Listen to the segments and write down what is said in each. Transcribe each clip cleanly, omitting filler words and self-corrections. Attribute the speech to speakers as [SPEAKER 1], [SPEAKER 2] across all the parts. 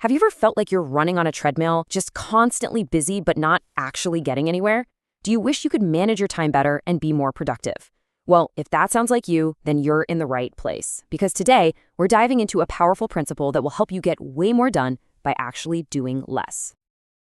[SPEAKER 1] Have you ever felt like you're running on a treadmill, just constantly busy but not actually getting anywhere? Do you wish you could manage your time better and be more productive? Well, if that sounds like you, then you're in the right place. Because today, we're diving into a powerful principle that will help you get way more done by actually doing less.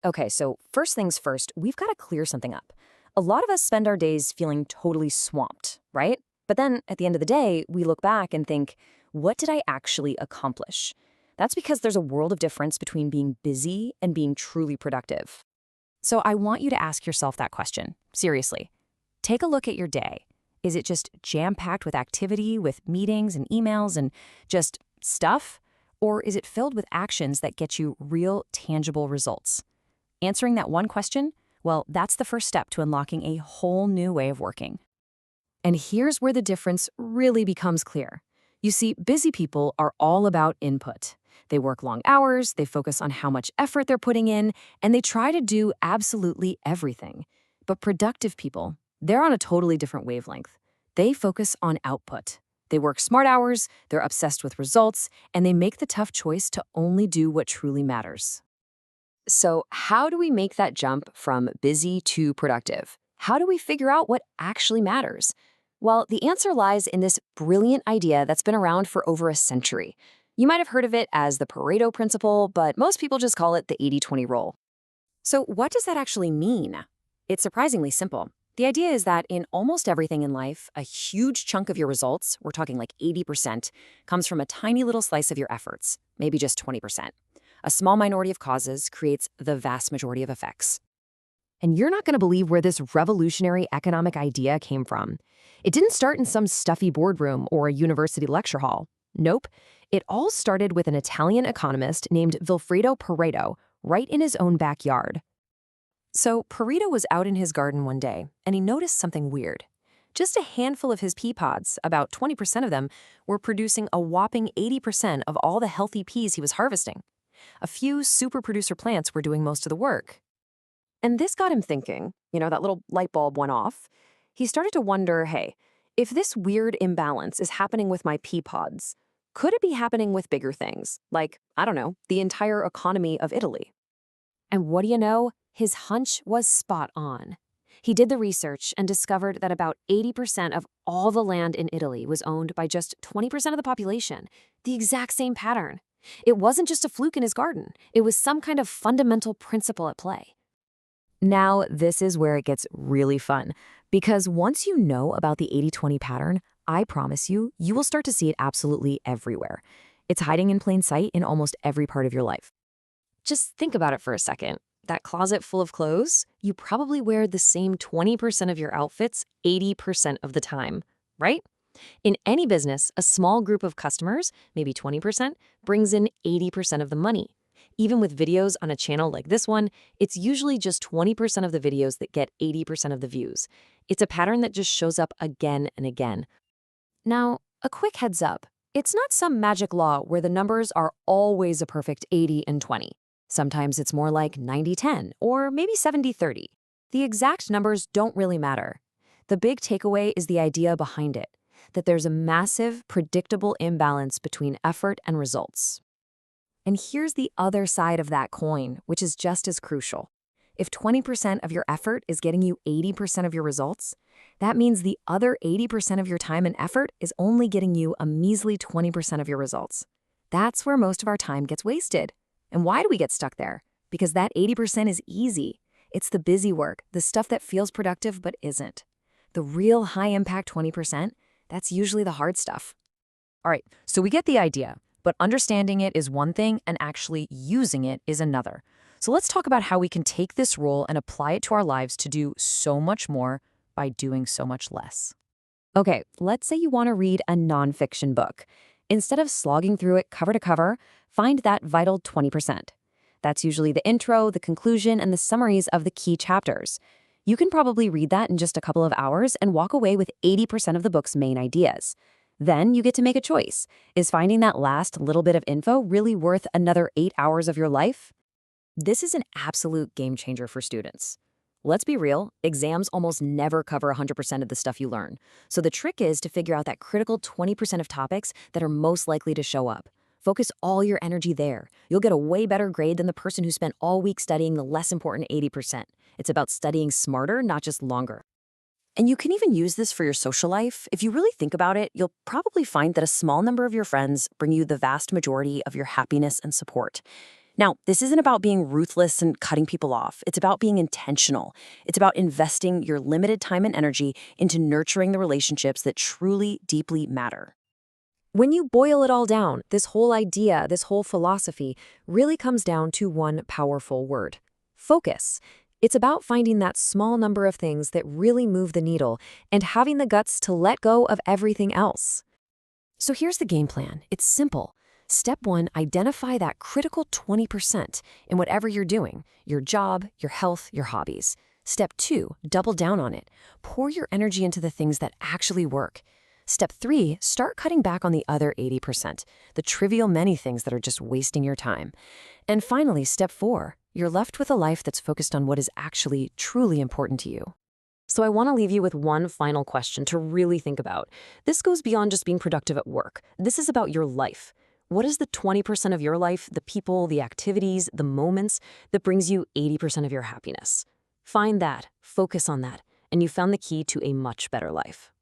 [SPEAKER 1] Okay, so first things first, we've got to clear something up. A lot of us spend our days feeling totally swamped, right? But then at the end of the day, we look back and think, what did I actually accomplish? That's because there's a world of difference between being busy and being truly productive. So I want you to ask yourself that question, seriously. Take a look at your day. Is it just jam-packed with activity, with meetings and emails and just stuff? Or is it filled with actions that get you real, tangible results? Answering that one question, well, that's the first step to unlocking a whole new way of working. And here's where the difference really becomes clear. You see, busy people are all about input. They work long hours, they focus on how much effort they're putting in, and they try to do absolutely everything. But productive people, they're on a totally different wavelength. They focus on output. They work smart hours, they're obsessed with results, and they make the tough choice to only do what truly matters. So, how do we make that jump from busy to productive? How do we figure out what actually matters? Well, the answer lies in this brilliant idea that's been around for over a century. You might have heard of it as the Pareto Principle, but most people just call it the 80-20 rule. So what does that actually mean? It's surprisingly simple. The idea is that in almost everything in life, a huge chunk of your results, we're talking like 80%, comes from a tiny little slice of your efforts, maybe just 20%. A small minority of causes creates the vast majority of effects. And you're not going to believe where this revolutionary economic idea came from. It didn't start in some stuffy boardroom or a university lecture hall. Nope. It all started with an Italian economist named Vilfredo Pareto, right in his own backyard. So Pareto was out in his garden one day, and he noticed something weird. Just a handful of his pea pods, about 20% of them, were producing a whopping 80% of all the healthy peas he was harvesting. A few super producer plants were doing most of the work. And this got him thinking, that little light bulb went off. He started to wonder, hey, if this weird imbalance is happening with my pea pods, could it be happening with bigger things, like, I don't know, the entire economy of Italy? And what do you know? His hunch was spot on. He did the research and discovered that about 80% of all the land in Italy was owned by just 20% of the population, the exact same pattern. It wasn't just a fluke in his garden. It was some kind of fundamental principle at play. Now, this is where it gets really fun, because once you know about the 80-20 pattern, I promise you, you will start to see it absolutely everywhere. It's hiding in plain sight in almost every part of your life. Just think about it for a second. That closet full of clothes, you probably wear the same 20% of your outfits 80% of the time, right? In any business, a small group of customers, maybe 20%, brings in 80% of the money. Even with videos on a channel like this one, it's usually just 20% of the videos that get 80% of the views. It's a pattern that just shows up again and again. Now, a quick heads up. It's not some magic law where the numbers are always a perfect 80 and 20. Sometimes it's more like 90-10 or maybe 70-30. The exact numbers don't really matter. The big takeaway is the idea behind it, that there's a massive, predictable imbalance between effort and results. And here's the other side of that coin, which is just as crucial. If 20% of your effort is getting you 80% of your results, that means the other 80% of your time and effort is only getting you a measly 20% of your results. That's where most of our time gets wasted. And why do we get stuck there? Because that 80% is easy. It's the busy work, the stuff that feels productive but isn't. The real high-impact 20%, that's usually the hard stuff. All right, so we get the idea. But understanding it is one thing and actually using it is another. So let's talk about how we can take this rule and apply it to our lives to do so much more by doing so much less. Okay, let's say you want to read a nonfiction book. Instead of slogging through it cover to cover, find that vital 20%. That's usually the intro, the conclusion, and the summaries of the key chapters. You can probably read that in just a couple of hours and walk away with 80% of the book's main ideas. Then you get to make a choice. Is finding that last little bit of info really worth another 8 hours of your life? This is an absolute game changer for students. Let's be real, exams almost never cover 100% of the stuff you learn. So the trick is to figure out that critical 20% of topics that are most likely to show up. Focus all your energy there. You'll get a way better grade than the person who spent all week studying the less important 80%. It's about studying smarter, not just longer. And you can even use this for your social life. If you really think about it, you'll probably find that a small number of your friends bring you the vast majority of your happiness and support. Now, this isn't about being ruthless and cutting people off. It's about being intentional. It's about investing your limited time and energy into nurturing the relationships that truly, deeply matter. When you boil it all down, this whole idea, this whole philosophy, really comes down to one powerful word: focus. It's about finding that small number of things that really move the needle and having the guts to let go of everything else. So here's the game plan. It's simple. Step 1, identify that critical 20% in whatever you're doing: your job, your health, your hobbies. Step 2, double down on it. Pour your energy into the things that actually work. Step 3, start cutting back on the other 80%, the trivial many things that are just wasting your time. And finally, step 4, you're left with a life that's focused on what is actually truly important to you. So I want to leave you with one final question to really think about. This goes beyond just being productive at work. This is about your life. What is the 20% of your life, the people, the activities, the moments that brings you 80% of your happiness? Find that, focus on that, and you found the key to a much better life.